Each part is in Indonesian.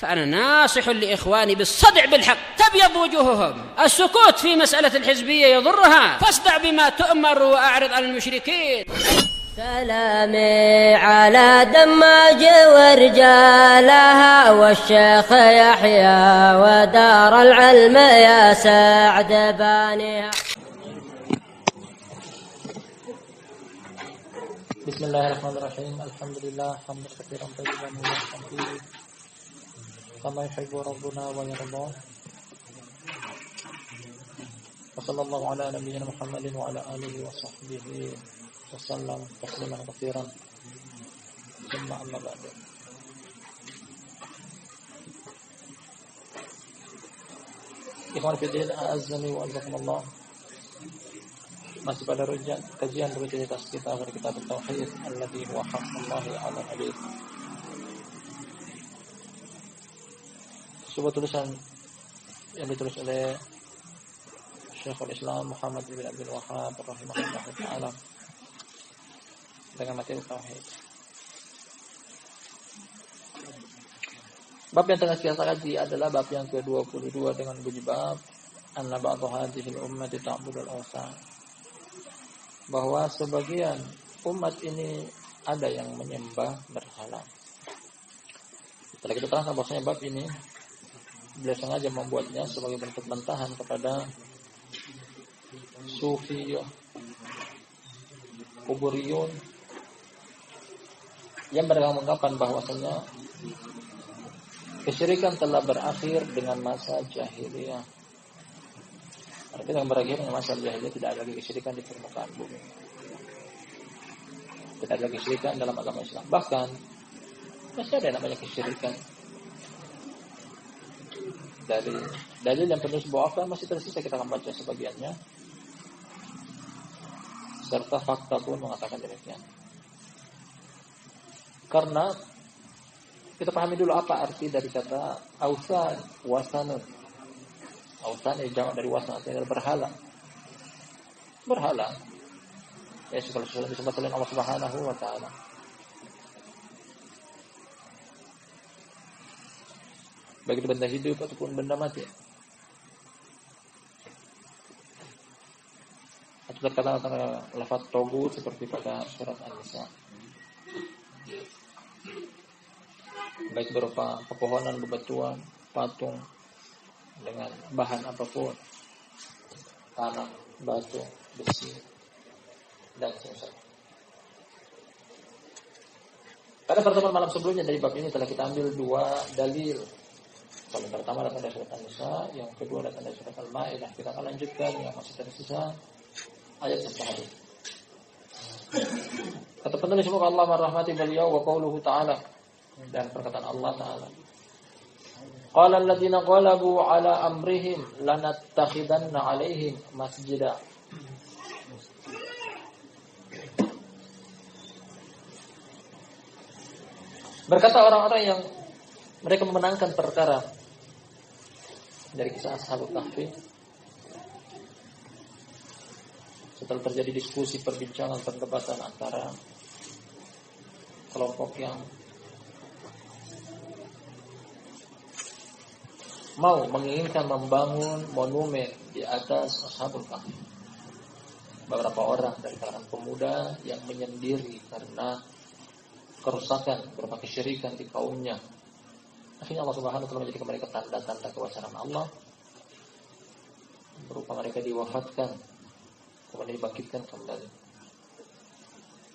فأنا ناصح لإخواني بالصدع بالحق تبيض وجوههم. السكوت في مسألة الحزبية يضرها، فاصدع بما تؤمر وأعرض عن المشركين. سلامي على دماج ورجالها والشيخ يحيى ودار العلم يا سعد بانيها. بسم الله الرحمن الرحيم. الحمد لله حمدا كثيرا طيبا مباركا فيه كما يحب ربنا ويرضى. وصلى الله على نبينا محمد وعلى آله وصحبه وسلم تسليما كثيرا. ثم أما بعد. Ikhwan fillah, a'azzani wa a'azzakumullah. Masih pada kajian rutinitas kita dari kitab Tauhid alladzi huwa haqqullahi 'ala al-'abid. Sebuah tulisan yang ditulis oleh Syekhul Islam Muhammad bin Abdul Wahhab rahimahullah taala dengan materi tauhid. Bab yang tengah kita kaji adalah bab yang ke-22 dengan bunyi bab anna ba'dha hadhihi al-ummati ta'budul awthan. Bahwa sebagian umat ini ada yang menyembah berhala. Setelah kita terangkan bahwasanya bab ini beliau sengaja membuatnya sebagai bentuk bantahan kepada sufiyah, kuburiyun yang beranggapan bahwasanya kesyirikan telah berakhir dengan masa jahiliyah. Artinya yang berakhir dengan masa jahiliyah tidak ada lagi kesyirikan di permukaan bumi. Tidak ada lagi kesyirikan dalam agama Islam. Bahkan masih ada yang namanya kesyirikan. Dari dalil yang penulis bawakan masih tersisa, kita akan baca sebagiannya. Serta fakta pun mengatakan demikian. Karena kita pahami dulu apa arti dari kata awthan, wasanun. Awthan yang jamak dari wasan, artinya adalah berhala. Berhala. Ya, segala sesuatu disebut oleh Allah Subhanahu wa taala. Baik itu benda hidup ataupun benda mati. Atau kata-kata lafaz togut seperti pada surat An-Nisa. Baik berupa pepohonan, bebatuan, patung dengan bahan apapun, tanah, batu, besi, dan sebagainya. Pada pertemuan malam sebelumnya dari bab ini telah kita ambil dua dalil. Yang pertama datang dari surat An-Nisa, yang kedua datang dari surat Al-Maidah. Kita akan lanjutkan yang masih tersisa ayat setelah itu. Kata penulis, semoga Allah merahmati beliau, wa qauluhu ta'ala, dan perkataan Allah Ta'ala, qala alladziina qalabu ala amrihim lanattakhidanna 'alaihim masjida. Berkata orang-orang yang mereka memenangkan perkara dari kisah Ashabul Kahfi, setelah terjadi diskusi, perbincangan, perdebatan antara kelompok yang mau menginginkan membangun monumen di atas Ashabul Kahfi. Beberapa orang dari kalangan pemuda yang menyendiri karena kerusakan, berupa kesyirikan di kaumnya. Akhirnya Allah Subhanahu wa taala menjadikan mereka tanda-tanda kebesaran Allah, berupa mereka diwafatkan, kemudian dibangkitkan kembali.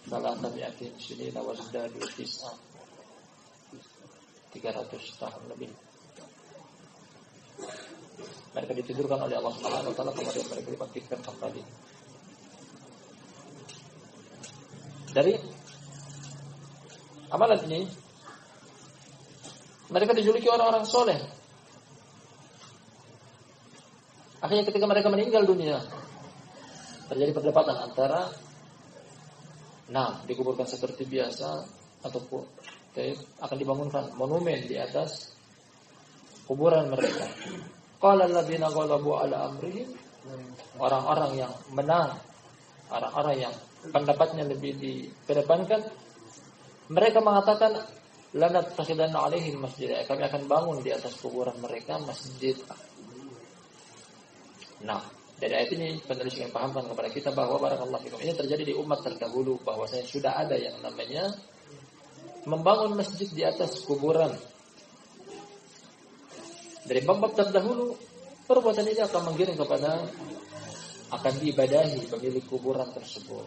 Salah tabiatin sini wazdadu tis'a, 300 tahun lebih. Mereka ditidurkan oleh Allah Subhanahu wa taala, kemudian mereka dibangkitkan kembali. Dari amalan ini mereka dijuluki orang-orang soleh. Akhirnya ketika mereka meninggal dunia, terjadi perdebatan antara dikuburkan seperti biasa ataupun akan dibangunkan monumen di atas kuburan mereka. Qala alladziina ghalabu 'ala amrihim, orang-orang yang menang, orang-orang yang pendapatnya lebih dikedepankan, mereka mengatakan lanattakhidanna 'alaihim masjid. Kami akan bangun di atas kuburan mereka masjid. Nah, dari ayat ini penulis ingin pahamkan kepada kita bahwa barakallahu fikum ini terjadi di umat terdahulu, bahwasanya sudah ada yang namanya membangun masjid di atas kuburan. Dari bab-bab terdahulu, perbuatan ini akan menggiring kepada akan diibadahi pemilik kuburan tersebut.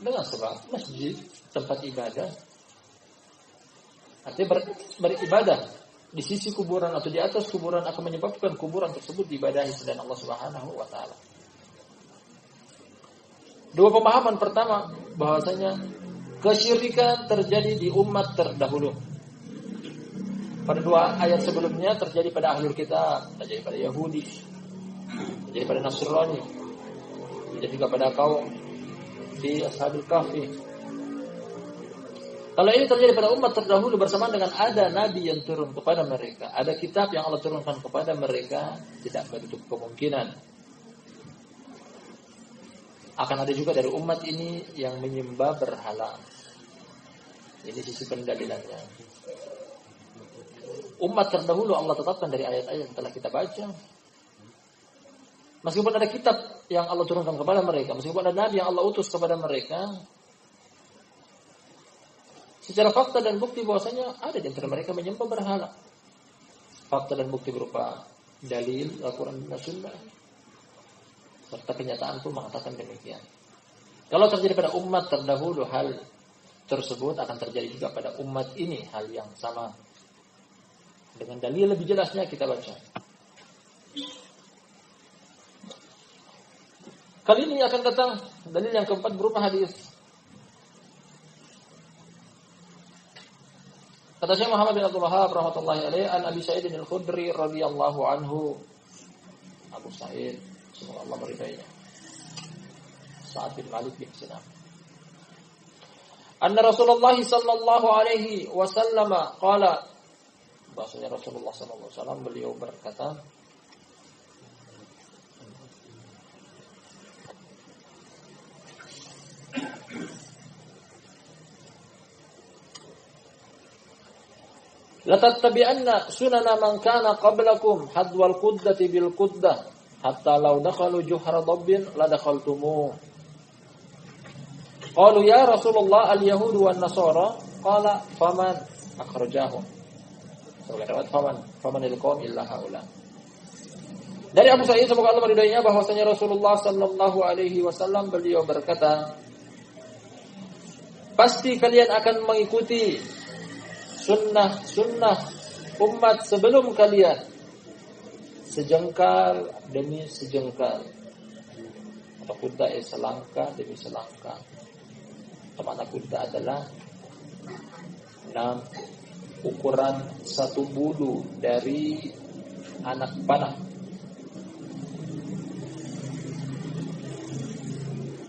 Dengan sebab masjid tempat ibadah, artinya beribadah di sisi kuburan atau di atas kuburan akan menyebabkan kuburan tersebut diibadahi selain Allah Subhanahu wa taala. Dua pemahaman pertama bahwasanya kesyirikan terjadi di umat terdahulu. Pada dua ayat sebelumnya terjadi pada ahlul kitab, terjadi pada Yahudi, terjadi pada Nasrani, terjadi juga pada kaum di Ashabul Kahfi. Kalau ini terjadi pada umat terdahulu bersamaan dengan ada nabi yang turun kepada mereka, ada kitab yang Allah turunkan kepada mereka, tidak menutup kemungkinan akan ada juga dari umat ini yang menyembah berhala. Ini sisi pendalilannya. Umat terdahulu Allah tetapkan dari ayat-ayat yang telah kita baca. Meskipun ada kitab yang Allah turunkan kepada mereka, meskipun ada nabi yang Allah utus kepada mereka, secara fakta dan bukti bahwasanya ada di antara mereka menyembah berhala. Fakta dan bukti berupa dalil Al-Quran dan Sunnah, serta kenyataan pun mengatakan demikian. Kalau terjadi pada umat terdahulu hal tersebut, akan terjadi juga pada umat ini hal yang sama. Dengan dalil lebih jelasnya kita baca. Kali ini akan datang dalil yang keempat berupa hadis. Kata Syekh Muhammad bin Abdul Wahhab rahmatullahi alaihi, an Abi Sa'id al-Khudri radhiyallahu anhu. Abu Sa'id, semoga Allah meridainya. Sa'ad bin Malik bin Sinan. Anna Rasulullah sallallahu alaihi wasallam qala, bahasanya Rasulullah sallallahu alaihi wasallam beliau berkata, la tattabi'anna sunana man kana qablakum hadwal quddati bil quddah hatta law dakhalu juhra dabbin la dakhaltumuh. Qalu ya Rasulullah al-yahud wan nasara, qala faman akhrajahum. Faman al-qawm illa haula. Dari Abu Sa'id semoga Allah meridainya bahwasanya Rasulullah sallallahu alaihi wasallam beliau berkata, pasti kalian akan mengikuti sunnah umat sebelum kalian, sejengkal demi sejengkal, atau kudda selangkah demi selangkah. Makna kudda adalah ukuran satu bulu dari anak panah.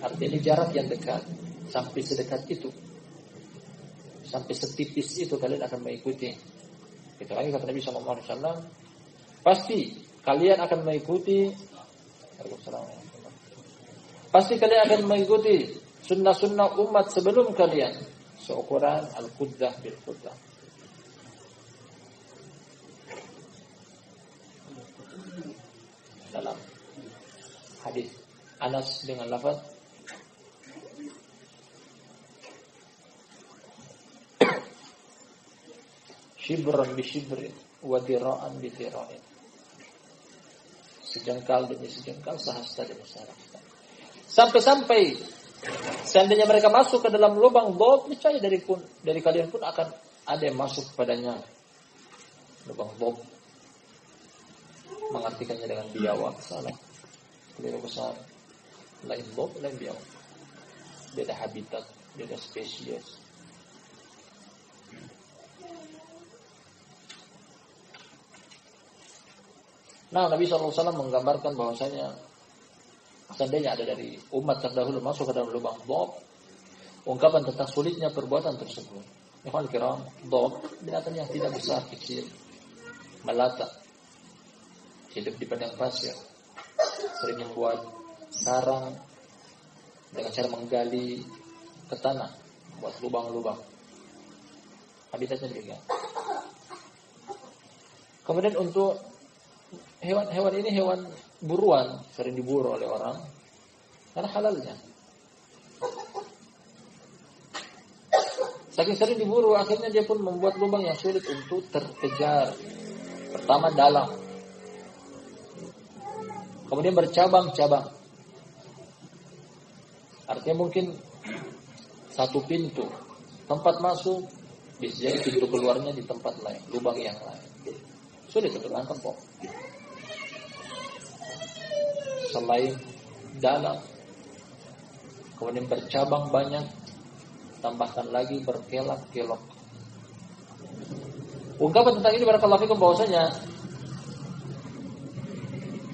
Artinya jarak yang dekat, sampai sedekat itu, sampai setipis itu kalian akan mengikuti. Itu lagi kata Nabi SAW, pasti kalian akan mengikuti. Pasti kalian akan mengikuti sunnah-sunnah umat sebelum kalian, seukuran al-quddah bil quddah. Dalam hadis Anas dengan lafaz shibran bi shibrin wa dira'an bi dira'in, sejengkal demi sejengkal, sehasta demi sehasta. Sampai-sampai seandainya mereka masuk ke dalam lubang dhab, niscaya dari kalian pun akan ada yang masuk padanya. Lubang dhab mengartikannya dengan biawak, salah. Keliru besar. Lain dhab, lain biawak. Beda habitat, beda spesies. Nah, Nabi SAW menggambarkan bahwasanya seandainya ada dari umat terdahulu masuk ke dalam lubang dhab, ungkapan tentang sulitnya perbuatan tersebut. Ikhwan kiram, dhab binatang yang tidak besar, kecil, melata, hidup di padang pasir, sering membuat sarang dengan cara menggali ke tanah, buat lubang-lubang. habitatnya demikian. Kemudian untuk hewan-hewan ini hewan buruan, sering diburu oleh orang karena halalnya. Saking sering diburu, akhirnya dia pun membuat lubang yang sulit untuk terkejar. Pertama dalam, kemudian bercabang-cabang. Artinya mungkin satu pintu tempat masuk, bisa jadi pintu keluarnya di tempat lain, lubang yang lain. Sulit untuk angkat kok. Selain dalam, kemudian bercabang banyak, tambahkan lagi berkelak-kelok. Ungkapan tentang ini barakallahu fikum bahwasanya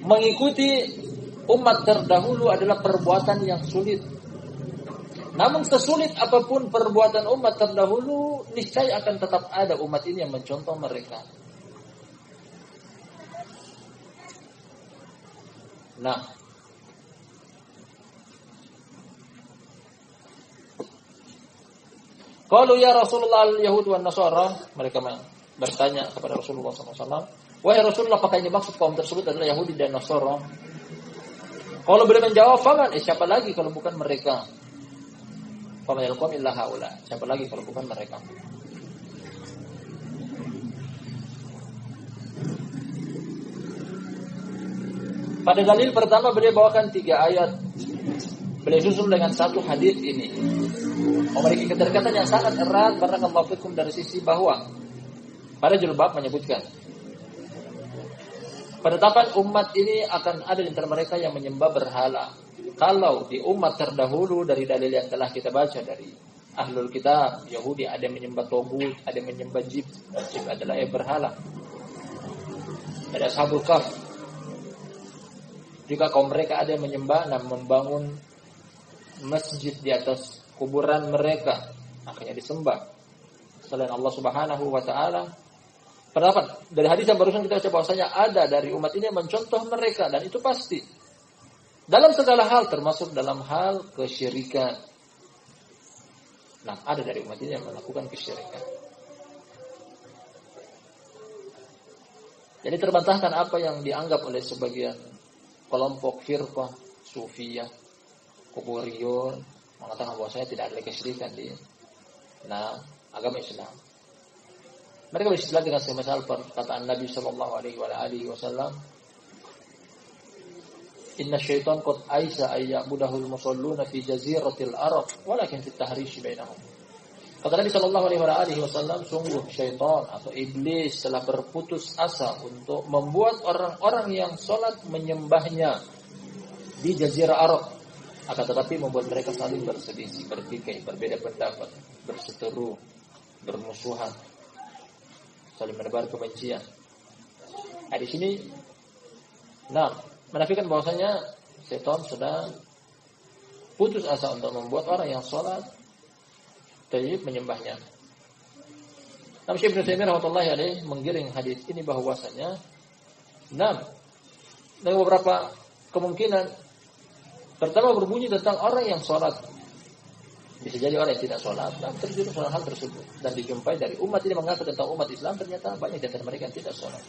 mengikuti umat terdahulu adalah perbuatan yang sulit. Namun sesulit apapun perbuatan umat terdahulu, niscaya akan tetap ada umat ini yang mencontoh mereka. Nah, kalau ya Rasulullah al-Yahud wa Nasara, mereka bertanya kepada Rasulullah SAW, wahai Rasulullah, apakah ini maksud kaum tersebut adalah Yahudi dan Nasara? Kalau beliau menjawab, faman, siapa lagi kalau bukan mereka? Faman yalqam illa haula, siapa lagi kalau bukan mereka? Pada dalil pertama beliau bawakan 3 ayat. Beliau susul dengan 1 hadis ini. Memiliki keterkaitan yang sangat erat barakallahu fikum dari sisi bahwa pada jilbab menyebutkan penetapan umat ini akan ada di antara mereka yang menyembah berhala. Kalau di umat terdahulu dari dalil yang telah kita baca dari Ahlul Kitab, Yahudi ada yang menyembah togut, ada yang menyembah jib. Jib adalah berhala. Ada Ashabul Kahf. Juga kaum mereka ada yang menyembah dan membangun masjid di atas kuburan mereka, akhirnya disembah selain Allah Subhanahu wa taala. Pendapat dari hadis yang barusan kita baca bahwasanya ada dari umat ini yang mencontoh mereka, dan itu pasti dalam segala hal, termasuk dalam hal kesyirikan. Nah, ada dari umat ini yang melakukan kesyirikan. Jadi terbantahkan apa yang dianggap oleh sebagian kelompok firqah Sufiyah, Kuburiyun, mengatakan bahwasanya tidak ada kesyirikan di agama Islam. Mereka beristidlal dengan semisal perkataan Nabi sallallahu alaihi wasallam, "Inna syaitan qad aisa ay ya'budahul musalluna fi jaziratil Arab, walakin fit tahrish bainahum." Kata Nabi sallallahu alaihi wasallam, sungguh syaitan atau iblis telah berputus asa untuk membuat orang-orang yang salat menyembahnya di jazirah Arab. Akan tetapi membuat mereka saling berselisih, bertikai, berbeda pendapat, berseteru, bermusuhan, saling menebar kebencian. Nah, di sini menafikan bahwasanya setan sedang putus asa untuk membuat orang yang sholat tayyib menyembahnya. Namun Syekh Ibnu Taimiyah rahimahullah alaih menggiring hadis ini bahwasanya dengan beberapa kemungkinan. Pertama berbunyi tentang orang yang sholat. Bisa jadi orang yang tidak sholat dan terjadi dalam hal tersebut. Dan dijumpai dari umat ini mengaku tentang umat Islam, ternyata banyak di antara mereka yang tidak sholat.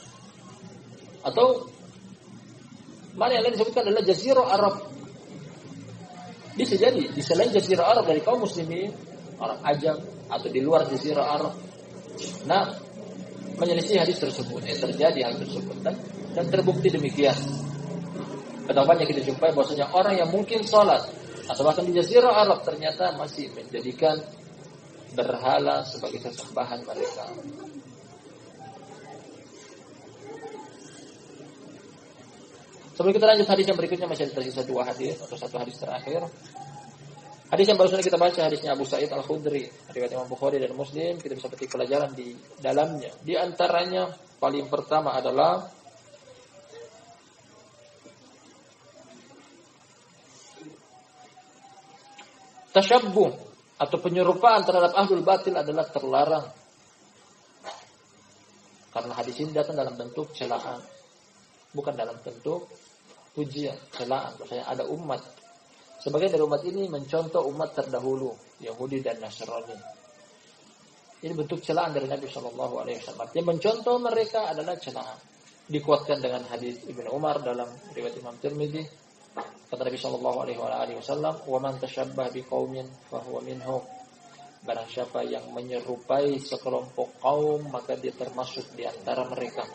Atau mana yang lain disebutkan adalah Jazirah Arab. Bisa jadi di selain Jazirah Arab dari kaum muslimin, orang Ajam atau di luar Jazirah Arab. Menyelisih hadis tersebut, terjadi hal tersebut dan terbukti demikian. Betapa banyak kita jumpai bahwasanya orang yang mungkin sholat atau bahkan di Jazirah Arab ternyata masih menjadikan berhala sebagai sesembahan mereka. Sebelum kita lanjut hadis yang berikutnya, masih tersisa 2 hadis atau 1 hadis terakhir. Hadis yang baru saja kita baca, hadisnya Abu Sa'id Al-Khudri, riwayat Imam Bukhari dan Muslim, kita bisa petik pelajaran di dalamnya. Di antaranya paling pertama adalah tasyabbuh atau penyerupaan terhadap ahlul batil adalah terlarang. Karena hadis ini datang dalam bentuk celaan, bukan dalam bentuk pujian, celaan. Maksudnya ada umat, sebagian dari umat ini mencontoh umat terdahulu, Yahudi dan Nasrani. Ini bentuk celaan dari Nabi Shallallahu Alaihi Wasallam. Artinya mencontoh mereka adalah celaan. Dikuatkan dengan hadis Ibnu Umar dalam riwayat Imam Tirmidzi. Kata Nabi Shallallahu Alaihi Wasallam, "Wa man tashabbah biqaumin fahuwa minhum." Barang siapa yang menyerupai sekelompok kaum, maka dia termasuk di antara mereka.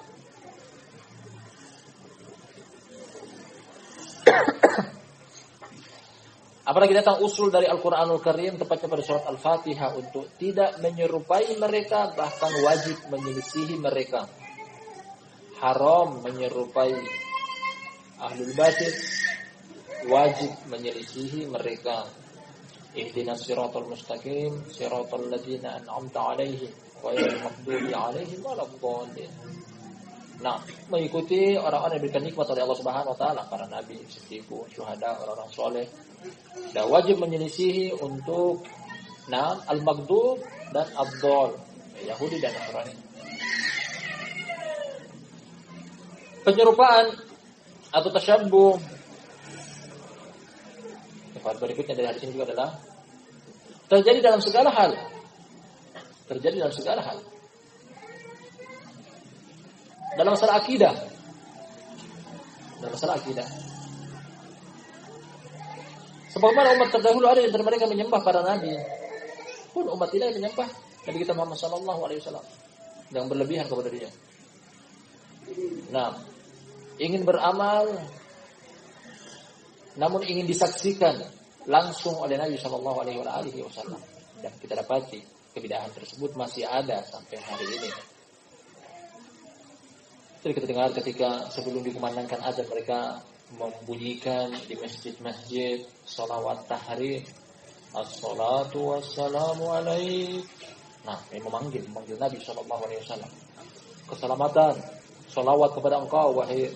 Apalagi datang usul dari Al-Quranul Karim, tepatnya pada surat Al-Fatihah, untuk tidak menyerupai mereka, bahkan wajib menyelisihi mereka. Haram menyerupai ahlul batil, wajib menyelisihi mereka. Ihdinas siratal mustaqim, siratal ladzina an'amta 'alaihim, ghairil maghdubi 'alaihim waladdallin. Nah, mengikuti orang-orang yang diberikan nikmat oleh Allah Subhanahu wa taala, para nabi, siddiqun, syuhada, orang-orang soleh. Dan wajib menyelisihi untuk al-maghdub dan ad-dhal, Yahudi dan Nasrani. Penyerupaan atau tasyabbuh, sifat berikutnya dari hadis ini juga adalah terjadi dalam segala hal. Terjadi dalam segala hal. Dalam masalah akidah. Dalam masalah akidah. Sebagaimana umat terdahulu ada yang mereka menyembah para nabi, pun umat ini menyembah Nabi kita Muhammad sallallahu alaihi wasallam dengan berlebihan kepada dia. Nah, ingin beramal namun ingin disaksikan langsung oleh Nabi sallallahu alaihi wasallam, dan kita dapati kebidahan tersebut masih ada sampai hari ini. Jadi kita dengar ketika sebelum dikumandangkan azan mereka membunyikan di masjid-masjid salawat tahrim, as-salatu wassalamu alaik. Nah, ini memanggil Nabi sallallahu alaihi wasallam. Keselamatan, salawat kepada engkau wahai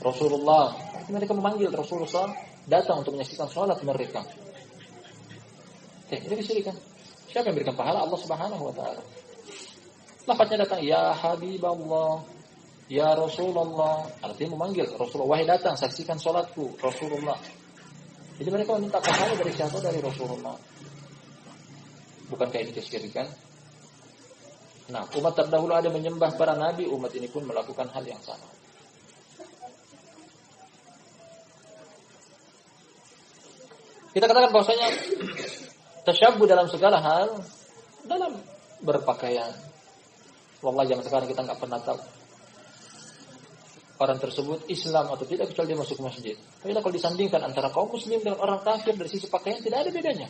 Rasulullah. Mereka memanggil Rasulullah datang untuk menyaksikan salat mereka. Ini kesyirikan. Siapa yang berikan pahala? Allah Subhanahu wa taala. Lafaznya datang, ya Habiballah, ya Rasulullah, artinya memanggil Rasulullah, wahai datang saksikan salatku Rasulullah. Jadi mereka meminta pahala dari siapa? Dari Rasulullah. Bukankah ini kesyirikan? Nah, umat terdahulu ada menyembah para nabi, umat ini pun melakukan hal yang sama. Kita katakan bahwasanya tasyabbuh dalam segala hal, dalam berpakaian. Wallahi zaman sekarang kita nggak pernah tahu orang tersebut Islam atau tidak kecuali dia masuk masjid. Tapi kalau disandingkan antara kaum muslim dengan orang kafir dari sisi pakaian, tidak ada bedanya.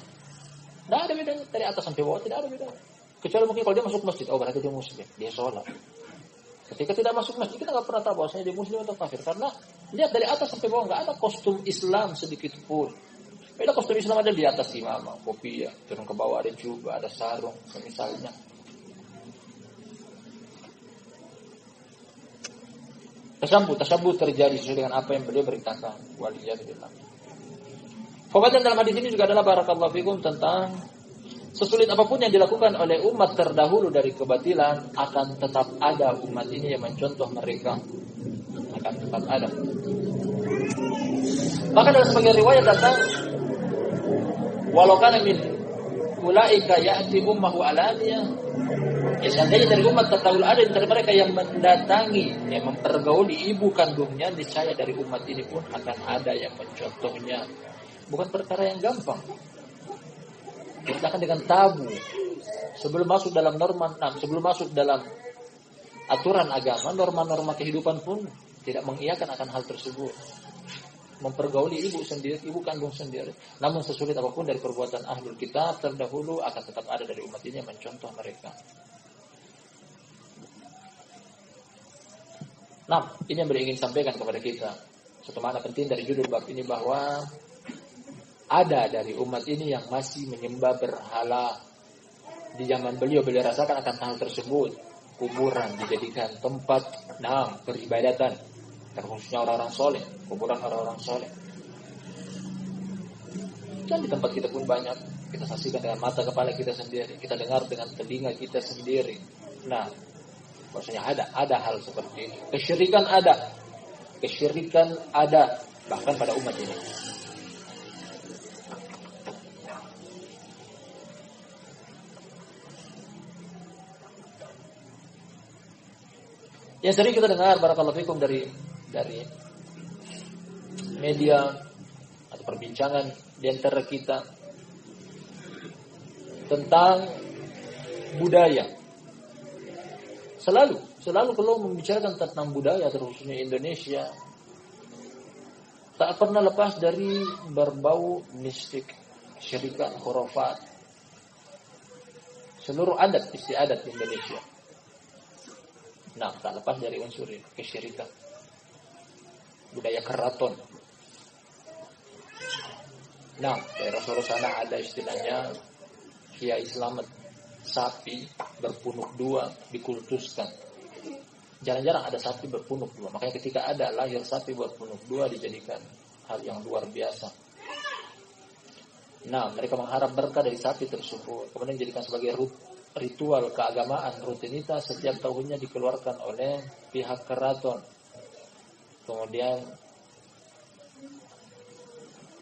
Tidak ada bedanya dari atas sampai bawah, tidak ada bedanya. Kecuali mungkin kalau dia masuk masjid, oh berarti dia muslim, dia sholat. Ketika tidak masuk masjid, kita nggak pernah tahu bahwasanya dia muslim atau kafir, karena lihat dari atas sampai bawah nggak ada kostum Islam sedikit pun. Beda kostum Islam ada di atas imamah, kopiah, turun ke bawah ada jubah, ada sarung, misalnya. Tasyabbuh terjadi sesuai dengan apa yang beliau beritakan. Waliyadillah. Pembahasan dalam hadis ini juga adalah barakallahu fikum tentang sesulit apapun yang dilakukan oleh umat terdahulu dari kebatilan, akan tetap ada umat ini yang mencontoh mereka. Akan tetap ada. Bahkan dalam sebagian riwayat datang, walau kana min ulaika ya'ti ummahu alaniyah. Ya, seandainya dari umat terdahulu ada dari mereka yang mendatangi, yang mempergauli ibu kandungnya, niscaya dari umat ini pun akan ada yang mencontohnya. Bukan perkara yang gampang. Kita akan dengan tabu. Sebelum masuk dalam norma, sebelum masuk dalam aturan agama, norma-norma kehidupan pun tidak mengiyakan akan hal tersebut. Mempergauli ibu sendiri, ibu kandung sendiri. Namun sesulit apapun dari perbuatan ahlul kitab terdahulu, akan tetap ada dari umat ini yang mencontoh mereka. Nah, ini yang beliau ingin sampaikan kepada kita. Satu makna penting dari judul bab ini, bahwa ada dari umat ini yang masih menyembah berhala. Di zaman beliau rasakan akan hal tersebut. Kuburan dijadikan tempat peribadatan, terkhususnya orang-orang soleh, kuburan orang-orang soleh. Dan di tempat kita pun banyak, kita saksikan dengan mata kepala kita sendiri, kita dengar dengan telinga kita sendiri. Nah, maksudnya ada hal seperti ini. Kesyirikan ada bahkan pada umat ini. Yang sering kita dengar barakallahu fikum dari media atau perbincangan di antara kita tentang budaya. Selalu kalau membicarakan tentang budaya terkhususnya Indonesia, tak pernah lepas dari berbau mistik, syirikan, khurafat. Seluruh adat istiadat Indonesia. Nah, tak lepas dari unsur kesyirikan. Budaya keraton. Nah, daerah Solo sana ada istilahnya Kiai Slamet, sapi berpunuk dua dikultuskan. Jarang-jarang ada sapi berpunuk dua. Makanya ketika ada lahir sapi berpunuk dua dijadikan hal yang luar biasa. Nah, mereka mengharap berkah dari sapi tersebut. Kemudian dijadikan sebagai ritual keagamaan, rutinitas setiap tahunnya dikeluarkan oleh pihak keraton. Kemudian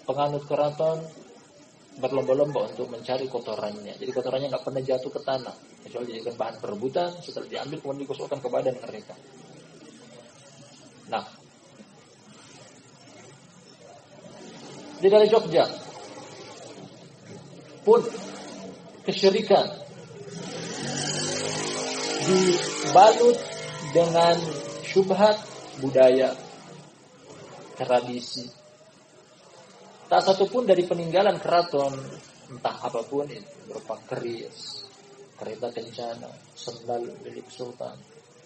penganut keraton berlomba-lomba untuk mencari kotorannya. Jadi kotorannya nggak pernah jatuh ke tanah, kecuali dijadikan bahan perebutan. Setelah diambil kemudian digosokkan ke badan mereka. Nah, di daerah Jogja pun kesyirikan dibalut dengan syubhat budaya, tradisi. Tak satu pun dari peninggalan keraton, entah apapun itu, berupa keris, kereta kencana, sendal milik sultan,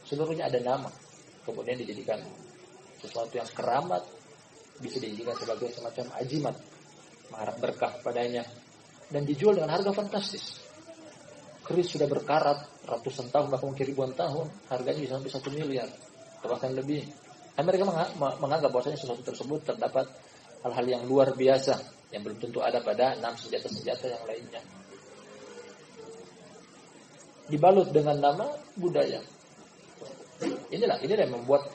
seluruhnya ada nama. Kemudian dijadikan sesuatu yang keramat, bisa dijadikan sebagai semacam ajimat, mengharap berkah padanya, dan dijual dengan harga fantastis. Keris sudah berkarat ratusan tahun, bahkan mungkin ribuan tahun, harganya bisa sampai 1 miliar, atau bahkan lebih. Dan mereka menganggap bahwasanya sesuatu tersebut terdapat hal-hal yang luar biasa yang belum tentu ada pada 6 senjata-senjata yang lainnya. Dibalut dengan nama budaya. Inilah yang membuat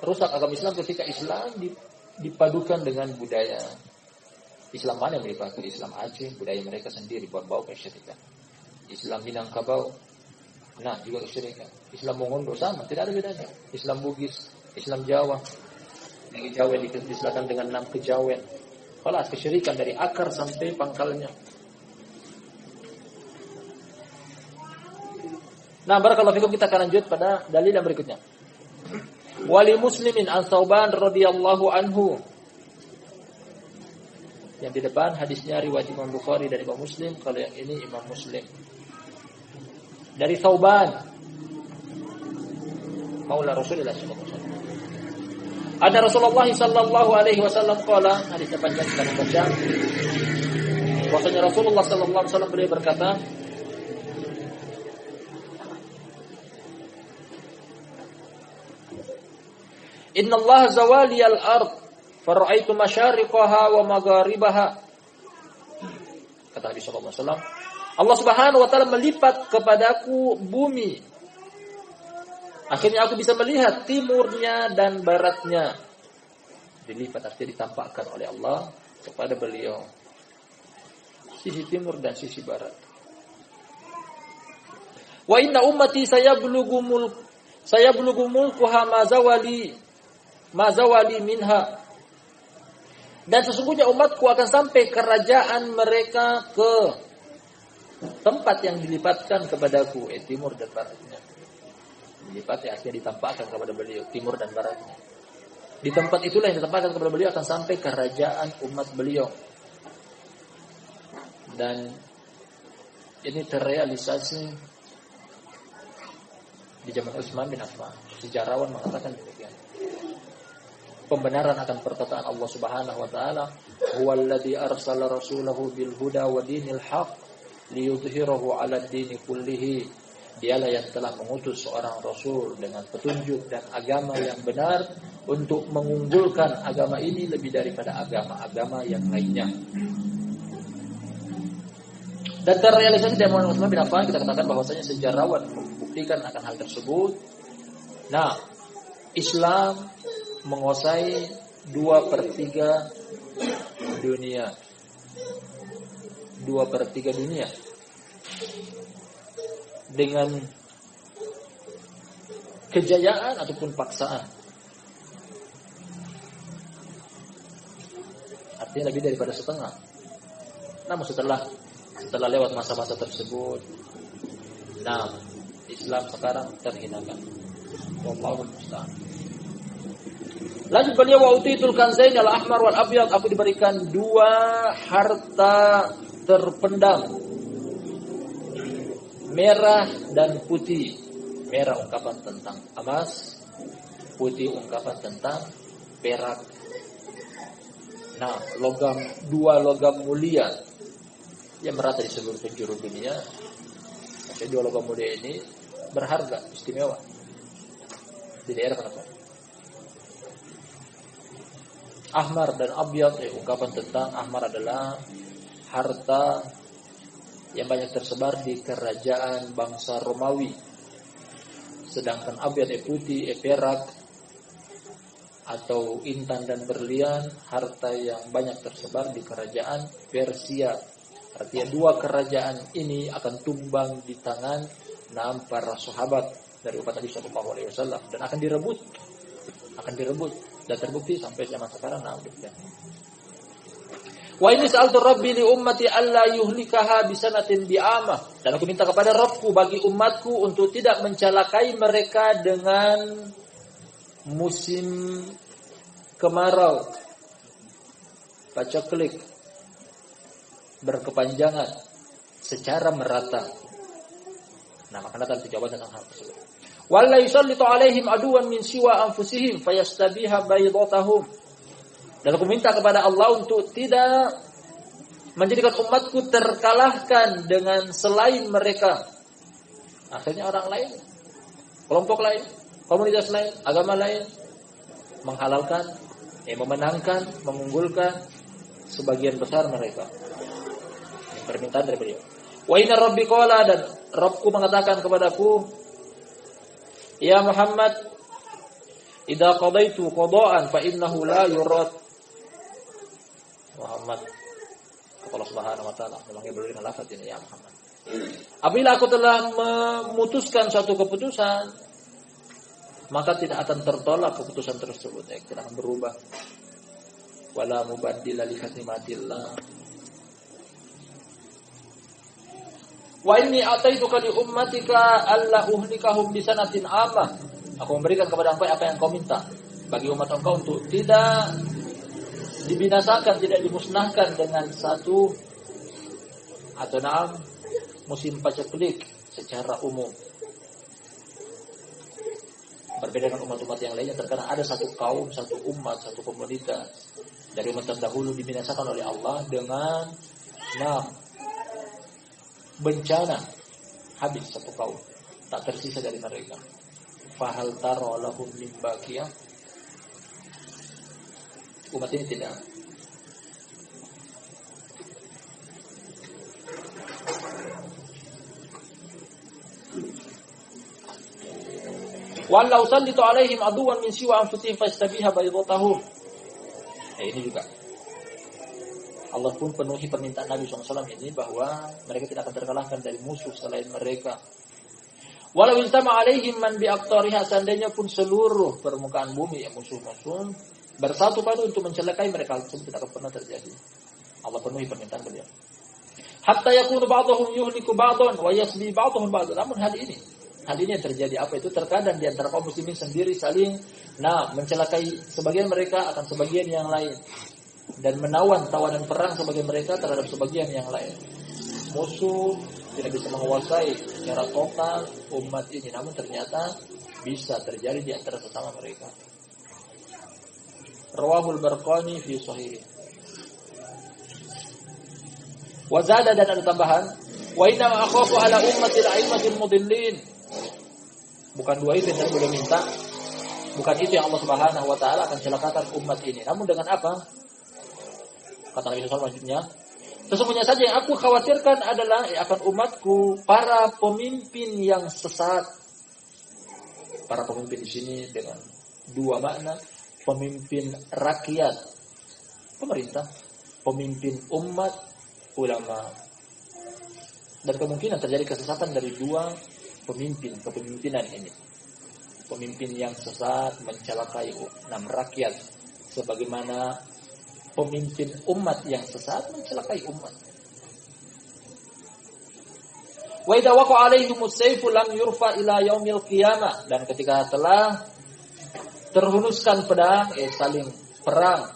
rusak agama Islam ketika Islam dipadukan dengan budaya. Islam mana yang dipakai? Islam Aceh, budaya mereka sendiri berbau kesyirikan. Islam Minangkabau, nah juga kesyirikan. Islam Mongondo sama, tidak ada bedanya. Islam Bugis, Islam Jawa, Kejawen diistilahkan dengan nama Kejawen. Kalau kesyirikan dari akar sampai pangkalnya. Nah, barakallahu fikum, kita akan lanjut pada dalil yang berikutnya. Wali Muslimin an Tsauban radhiyallahu anhu. Yang di depan hadisnya riwayat Imam Bukhari dan Imam Muslim, kalau yang ini Imam Muslim. Dari Tsauban, maula Rasulullah sallallahu alaihi wasallam. Ada Rasulullah sallallahu alaihi wasallam qala, hadisnya panjang kita baca. Bahwasanya Rasulullah sallallahu alaihi wasallam beliau berkata, Inna Allah zawali al-ard fara'aitu masyariqaha wa magharibaha. Kata Nabi sallallahu alaihi wasallam, Allah Subhanahu wa taala melipat kepadaku bumi. Akhirnya aku bisa melihat timurnya dan baratnya. Dilipat, artinya ditampakkan oleh Allah kepada beliau sisi timur dan sisi barat. Wa inna ummati sayablughu mulkuha ma zawali minha. Dan sesungguhnya umatku akan sampai kerajaan mereka ke tempat yang dilipatkan kepadaku, timur dan baratnya. Dilipat artinya ditampakkan kepada beliau timur dan baratnya. Di tempat itulah yang ditampakkan kepada beliau akan sampai kerajaan umat beliau. Dan ini terrealisasi di zaman Utsman bin Affan. Sejarawan mengatakan demikian. Pembenaran akan perkataan Allah Subhanahu wa taala, "Huwallazi arsala rasulahu bil huda wa dinil haqq liyudhhirahu 'ala ad-dini kullihi." Dialah yang telah mengutus seorang rasul dengan petunjuk dan agama yang benar untuk mengunggulkan agama ini lebih daripada agama-agama yang lainnya. Dan terrealisasi dari Utsman bin Affan, kita katakan bahwasanya sejarawan membuktikan akan hal tersebut. Nah, Islam menguasai 2/3 dunia. 2/3 dunia. Dengan kejayaan ataupun paksaan. Artinya lebih daripada setengah. Namun setelah lewat masa-masa tersebut, nah Islam sekarang terhinakan. Wallahu musta'an. Lanjut beliau, wa utitul kanzain al-ahmar wal abyad, aku diberikan dua harta terpendam, merah dan putih. Merah ungkapan tentang emas, putih ungkapan tentang perak. Nah, dua logam mulia yang merata di seluruh penjuru dunia. Jadi dua logam mulia ini berharga, istimewa di daerah mana? Ahmar dan abyad, ungkapan tentang ahmar adalah harta yang banyak tersebar di kerajaan bangsa Romawi. Sedangkan abyad putih, perak atau intan dan berlian, harta yang banyak tersebar di kerajaan Persia. Artinya dua kerajaan ini akan tumbang di tangan para sahabat dari umat Nabi Sallallahu Alaihi Wasallam dan akan direbut dan terbukti sampai zaman sekarang. Wa ini sa'altu Rabbi li ummati alla yuhlikaha bisanatin bi'amah, dan aku minta kepada Rabbku bagi umatku untuk tidak mencelakai mereka dengan musim kemarau paceklik berkepanjangan secara merata. Nah, maka datang jawaban tentang hal tersebut. Walla yusallitu alaihim aduwan min siwa anfusihim fayastabiha baydatahum. Dan aku minta kepada Allah untuk tidak menjadikan umatku terkalahkan dengan selain mereka. Akhirnya orang lain, kelompok lain, komunitas lain, agama lain menghalalkan, memenangkan, mengunggulkan sebagian besar mereka. Ini permintaan dari beliau. Wa inna rabbi qala, dan Rabbku mengatakan kepadaku, ya Muhammad, idza qadaitu qada'an fa innahu la yurad. Muhammad, kata Allah Subhanahu wa taala, memangnya beliau dengan lafaz ini, ya Muhammad. Apabila aku telah memutuskan suatu keputusan, maka tidak akan tertolak keputusan tersebut, tidak akan berubah. Wala mubaddila li kalimatillah. Wa inni ataituka li ummatika alla uhlikahum bisanatin amah. Aku memberikan kepada engkau apa yang kau minta bagi umat engkau untuk tidak dibinasakan, tidak dimusnahkan dengan satu atau musim paceklik secara umum. Berbeda dengan umat-umat yang lainnya, terkadang ada satu kaum, satu umat, satu komunitas dari umat terdahulu dibinasakan oleh Allah dengan bencana, habis satu kaum, tak tersisa dari mereka. Fahal tara lahum min baqiyah. Umat ini tidak. Wallau sallitu alaihim aduwan min siwa anfusihim fastabiha baydatahum. Ini juga Allah pun penuhi permintaan Nabi SAW ini bahwa mereka tidak akan terkalahkan dari musuh selain mereka. Walau iltama alaihim man biaqtariha, seandainya pun seluruh permukaan bumi musuh-musuh bersatu padu untuk mencelakai mereka, tersebut tidak akan pernah terjadi. Allah penuhi permintaan beliau. Hatta yakunu ba'dhum yuhliku ba'dhan wa yasbi ba'dhum ba'dhan. Namun hal ini yang terjadi apa itu? Terkadang di antara kaum muslimin sendiri saling mencelakai sebagian mereka akan sebagian yang lain, dan menawan tawanan perang sebagian mereka terhadap sebagian yang lain. Musuh tidak bisa menguasai secara total umat ini, namun ternyata bisa terjadi di antara sesama mereka. Rawahul Barqani fi Sahih. Wa zada, dan ada tambahan, wa inna ma akhafu ala ummatil a'immatil mudillin. Bukan dua itu yang boleh minta, bukan itu yang Allah Subhanahu wa taala akan celakakan umat ini. Namun dengan apa? Kata Nabi SAW selanjutnya, sesungguhnya saja yang aku khawatirkan adalah akan umatku para pemimpin yang sesat. Para pemimpin di sini dengan dua makna, pemimpin rakyat, pemerintah, pemimpin umat, ulama. Dan kemungkinan terjadi kesesatan dari dua kepemimpinan ini. Pemimpin yang sesat mencelakai rakyat, sebagaimana pemimpin umat yang sesat mencelakai umat. Wa idza waqa'a 'alaihimus sayfu lam yurfa ila yaumil qiyamah, dan ketika telah terhunuskan pedang, saling perang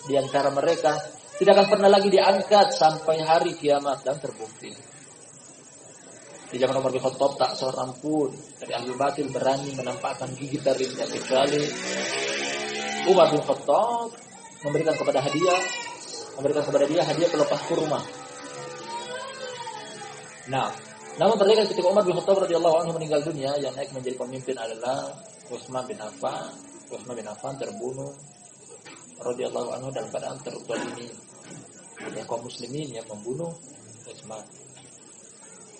di antara mereka, tidak akan pernah lagi diangkat sampai hari kiamat. Dan terbukti di zaman Umar bin Khattab tak seorang pun dari ahli batil berani menampakkan gigi taringnya, kecuali Umar bin Khattab memberikan kepada dia hadiah pelepas kurma. Nah, namun ternyata ketika Umar bin Khattab radhiyallahu anhu meninggal dunia, yang naik menjadi pemimpin adalah Utsman bin Affan. Utsman bin Affan terbunuh radhiyallahu anhu dalam keadaan terzalimi. Ya, kaum muslimin yang membunuh Utsman.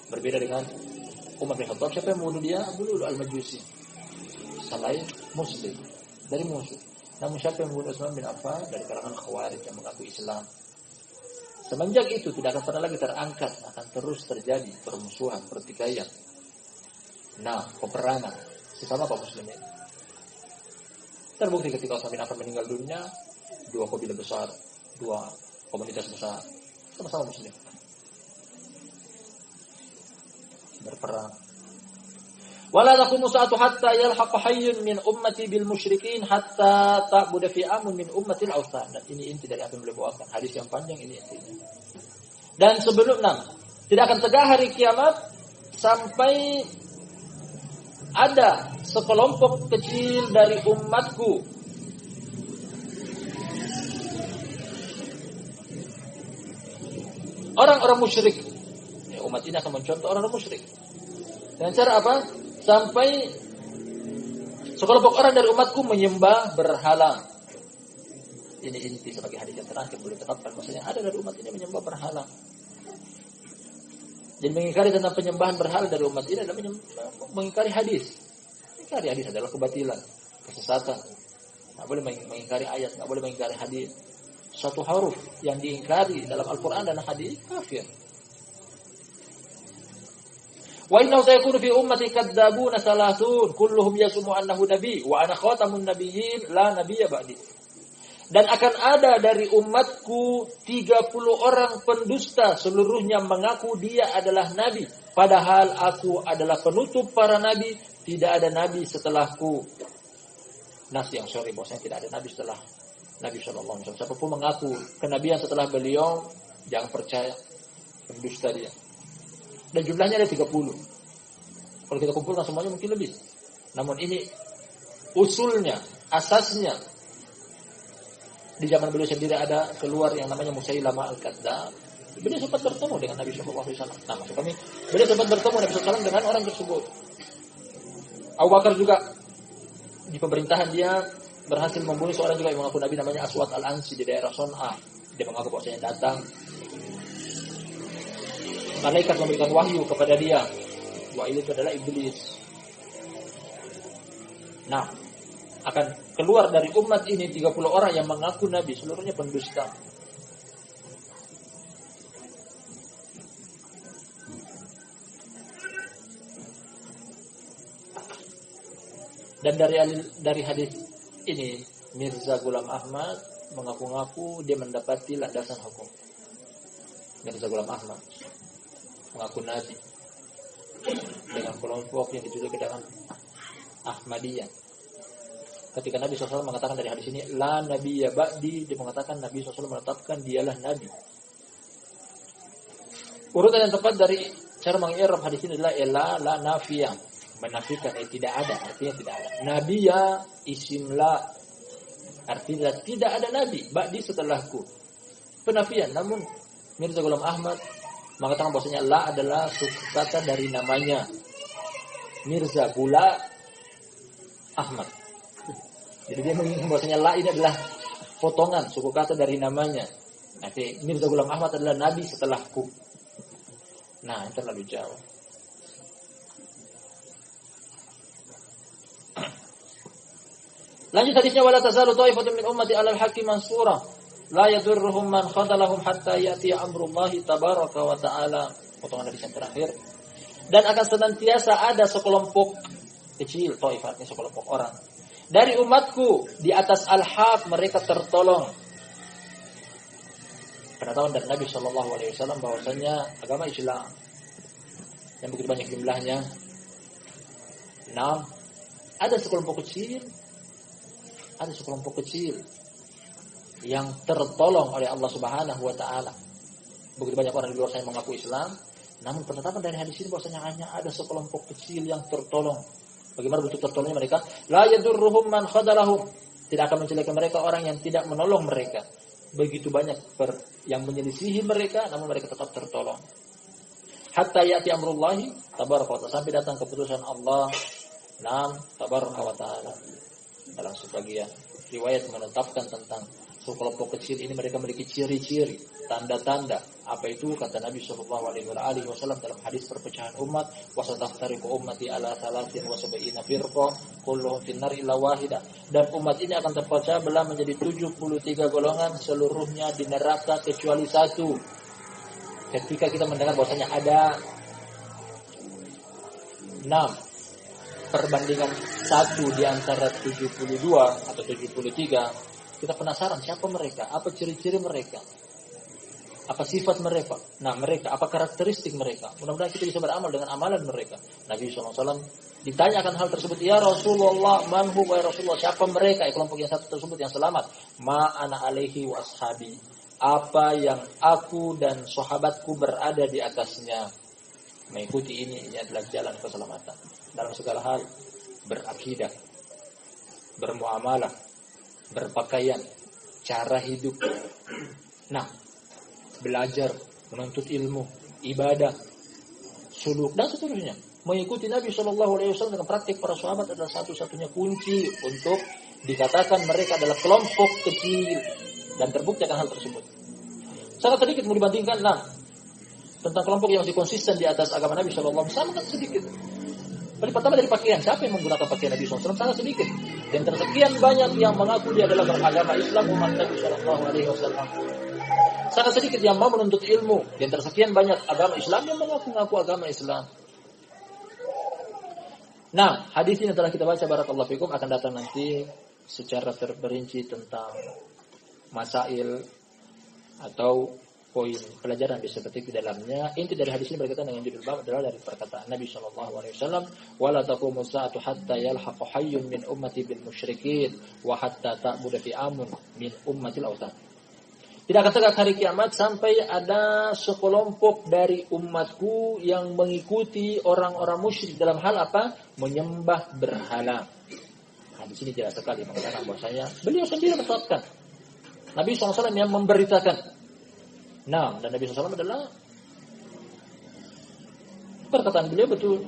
Berbeda dengan Umar bin Khattab, siapa yang membunuh dia? Abu Lu'lu' al-Majusi, selain muslim, dari musuh. Namun siapa yang membunuh Utsman bin Affan? Dari kalangan Khawarij yang mengaku Islam. Semenjak itu tidak akan pernah lagi terangkat, akan terus terjadi permusuhan, pertikaian. Nah, peperangan sesama kaum muslimin. Terbukti ketika Utsman bin Affan meninggal dunia, dua kabilah besar, dua komunitas besar, sama-sama muslim, berperang. Wala taqumu sa'atu hatta yalhaq hayyun min ummati bil musyrikin hatta ta'budu fi amun min ummati al-awthan. Dan ini inti dari apa yang beliau bawakan. Hadis yang panjang ini intinya. Dan sebelum tidak akan tegak hari kiamat sampai ada sekelompok kecil dari umatku orang-orang musyrik. Ya, umat ini akan mencontoh orang-orang musyrik. Dengan cara apa? Sampai sekelompok orang dari umatku menyembah berhala. Ini inti sebagai hadis yang terakhir boleh tetapkan, maksudnya ada dari umat ini menyembah berhala. Jadi mengingkari tentang penyembahan berhala dari umat ini adalah mengingkari hadis. Mengingkari hadis adalah kebatilan, kesesatan. Tidak boleh mengingkari ayat, tidak boleh mengingkari hadis. Satu huruf yang diingkari dalam Al-Quran dan hadis kafir. Wa innahu sayakunu fi ummati kadzdzabuna salasun kulluhum yasumu annahu nabi wa ana khatamun nabiyyin la nabiyya ba'di. Dan akan ada dari umatku 30 orang pendusta, seluruhnya mengaku dia adalah nabi, padahal aku adalah penutup para nabi, tidak ada nabi setelahku. Nas yang sorry bahwasanya tidak ada nabi setelah Nabi sallallahu alaihi wasallam. Siapapun mengaku kenabian setelah beliau, jangan percaya, pendusta dia. Dan jumlahnya ada 30. Kalau kita kumpulkan semuanya mungkin lebih. Namun ini usulnya, asasnya. Di zaman beliau sendiri ada keluar yang namanya Musailamah al-Kadzdzab. Beliau sempat bertemu dengan Nabi sallallahu alaihi wasallam. Nah, maksud kami, beliau sempat bertemu Nabi sallallahu alaihi wasallam dengan orang tersebut. Abu Bakar juga di pemerintahan dia berhasil membunuh seorang juga yang mengaku Nabi, namanya Aswad al-Ansi di daerah Son'a. Dia mengaku bahwasanya datang malaikat memberikan wahyu kepada dia. Wahyu itu adalah iblis. Nah, akan keluar dari umat ini 30 orang yang mengaku Nabi, seluruhnya pendusta. Dan dari hadis ini Mirza Ghulam Ahmad mengaku-ngaku dia mendapati landasan hukum. Mirza Ghulam Ahmad mengaku Nabi dengan kelompok yang dijuluki dengan Ahmadiyah. Ketika Nabi SAW mengatakan dari hadis ini la nabiyya ba'di, dia mengatakan Nabi SAW menetapkan dialah Nabi. Urutan yang tepat dari cara mengi'rab hadis ini adalah la nafiyah, menafikan, tidak ada, artinya tidak ada. Nabiyya isim la, artinya tidak ada Nabi ba'di setelahku, penafian. Namun Mirza Ghulam Ahmad mengatakan bahwasanya la adalah suku kata dari namanya Mirza Ghulam Ahmad. Jadi dia mengatakan bahwasanya la ini adalah potongan suku kata dari namanya. Nanti Mirza Ghulam Ahmad adalah nabi setelahku. Nah, itu terlalu jauh. Lanjut hadisnya, wala tazalu ta'ifatun min ummati 'alal haqqi mansura la yadurruhum man khadalahum hatta ya'ti amrullahi tabaraka wa ta'ala. Potongan hadis yang terakhir. Dan akan senantiasa ada sekelompok kecil, Ta'ifatnya sekelompok orang. Dari umatku di atas al-haq mereka tertolong. Pengetahuan dari Nabi Shallallahu Alaihi Wasallam bahwasanya agama Islam yang begitu banyak jumlahnya, 6, ada sekelompok kecil yang tertolong oleh Allah Subhanahu Wa Taala. Begitu banyak orang di luar sana mengaku Islam, namun penetapan dari hadis ini bahwasanya hanya ada sekelompok kecil yang tertolong. Bagaimana bentuk tertolongnya mereka? La yadurruhum man khadalahum. Tidak akan mencelakai mereka orang yang tidak menolong mereka. Begitu banyak yang menyelisihi mereka, namun mereka tetap tertolong. Hatta ya'ti amrullahi tabaraka wa ta'ala, sampai datang keputusan Allah. Tabaraka wa ta'ala. Dalam sebagian riwayat menetapkan tentang sekelompok kecil ini mereka memiliki ciri-ciri, tanda-tanda. Apa itu? Kata Nabi Shallallahu Alaihi Wasallam dalam hadis perpecahan umat, wasataftariqu ummati ala 73 firqah, kulluhum finnar illa wahidah. Dan umat ini akan terpecah belah menjadi 73 golongan, seluruhnya di neraka kecuali satu. Ketika kita mendengar bahwasanya ada 6 perbandingan 1 di antara 72 atau 73, kita penasaran siapa mereka, apa ciri-ciri mereka, apa sifat mereka. Mereka, apa karakteristik mereka. Mudah-mudahan kita bisa beramal dengan amalan mereka. Nabi SAW ditanyakan hal tersebut, ya Rasulullah, manhu wa Rasulullah, siapa mereka, kelompok yang satu tersebut yang selamat. Ma ana alaihi wa ashabi, apa yang aku dan sahabatku berada di atasnya. Mengikuti ini adalah jalan keselamatan dalam segala hal, berakidah, bermuamalah, berpakaian, cara hidup. Belajar, menuntut ilmu, ibadah, suluk dan seterusnya. Mengikuti Nabi Shallallahu Alaihi Wasallam dengan praktik para sahabat adalah satu-satunya kunci untuk dikatakan mereka adalah kelompok kecil, dan terbukti akan hal tersebut. Sangat sedikit mau dibandingkan tentang kelompok yang masih konsisten di atas agama Nabi Shallallahu Alaihi Wasallam, sangat sedikit. Pertama dari pakaian, siapa yang menggunakan pakaian Nabi SAW? Sangat sedikit. Dan tersekian banyak yang mengaku dia adalah beragama Islam umat Nabi Shallallahu Alaihi Wasallam. Sangat sedikit yang mau menuntut ilmu. Dan tersekian banyak agama Islam yang mengaku agama Islam. Hadis ini telah kita baca, barakallahu fikum, akan datang nanti secara terperinci tentang masail atau poin pelajaran bisa petik di dalamnya. Inti dari hadis ini berkaitan dengan judul bab adalah dari perkataan Nabi Shallallahu Alaihi Wasallam, wala taqumu sa'atu hatta yalhaqu hayyun min ummati bil musyrikin wa hatta ta'budu fi amun min ummatil awthan. Tidak akan tegak hari kiamat sampai ada sekelompok dari umatku yang mengikuti orang-orang musyrik dalam hal apa? Menyembah berhala. Hadis ini jelas sekali mengatakan bahwasanya beliau sendiri menetapkan. Nabi SAW yang memberitakan. Dan Nabi SAW adalah perkataan beliau betul.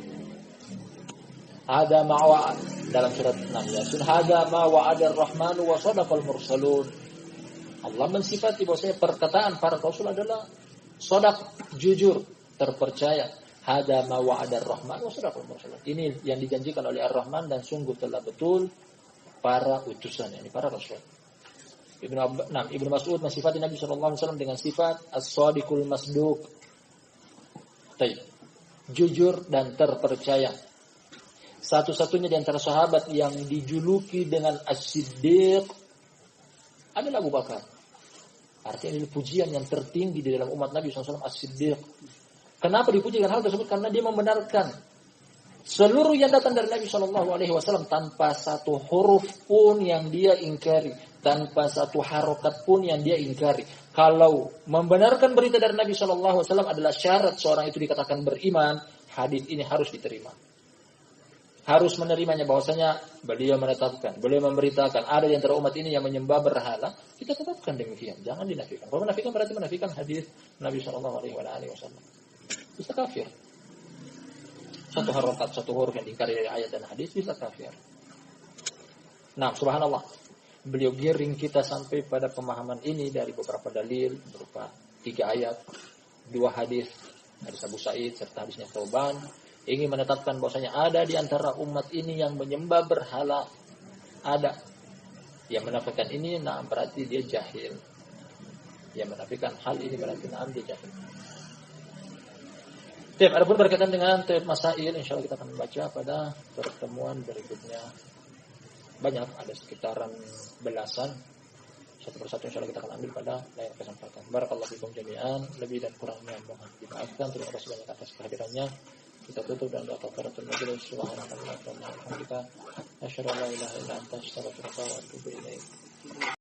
Ada ma'wa dalam surat 6 Yasin, hada ma wa'ada ar-rahmanu wa sadaqal mursalun. Allah mensifati bahwasanya perkataan para rasul adalah shadaq, jujur, terpercaya. Hada ma wa'ada ar-rahman wa sadaqal mursalun. Ini yang dijanjikan oleh Ar-Rahman dan sungguh telah betul para utusan, yakni para rasul. Ibnu Mas'ud mensifati Nabi SAW dengan sifat as-sadiqul masduq. Jujur dan terpercaya. Satu-satunya di antara sahabat yang dijuluki dengan as-siddiq adalah Abu Bakar. Artinya ini pujian yang tertinggi di dalam umat Nabi SAW, as-siddiq. Kenapa dipuji dengan hal tersebut? Karena dia membenarkan seluruh yang datang dari Nabi SAW tanpa satu huruf pun yang dia ingkari, tanpa satu harokat pun yang dia ingkari. Kalau membenarkan berita dari Nabi SAW adalah syarat seorang itu dikatakan beriman, hadis ini harus diterima. Harus menerimanya bahwasanya beliau menetapkan, beliau memberitakan ada di antara umat ini yang menyembah berhala, kita tetapkan demikian, jangan dinafikan. Kalau menafikan berarti menafikan hadis Nabi SAW. Bisa kafir. Satu harokat, satu huruf yang diingkari dari ayat dan hadis bisa kafir. Subhanallah. Beliau giring kita sampai pada pemahaman ini dari beberapa dalil berupa 3 ayat, 2 hadis dari Abu Sa'id serta hadisnya Thauban, ingin menetapkan bahwasanya ada di antara umat ini yang menyembah berhala. Ada. Yang menafikan ini berarti dia jahil. Yang menafikan hal ini berarti dia jahil. Tiap adapun berkaitan dengan tiap masail, insyaallah kita akan membaca pada pertemuan berikutnya. Banyak, ada sekitaran belasan. Satu persatu insyaallah kita akan ambil pada lain kesempatan. Barakallahu fikum jami'an, lebih dan kurangnya mohon dimaafkan. Terima kasih banyak atas kehadirannya. Kita tutup dengan doa kafaratul majelis. Subhanallah wa bihamdihi. Asyhadu an la ilaha illa anta astaghfiruka wa atubu ilaik.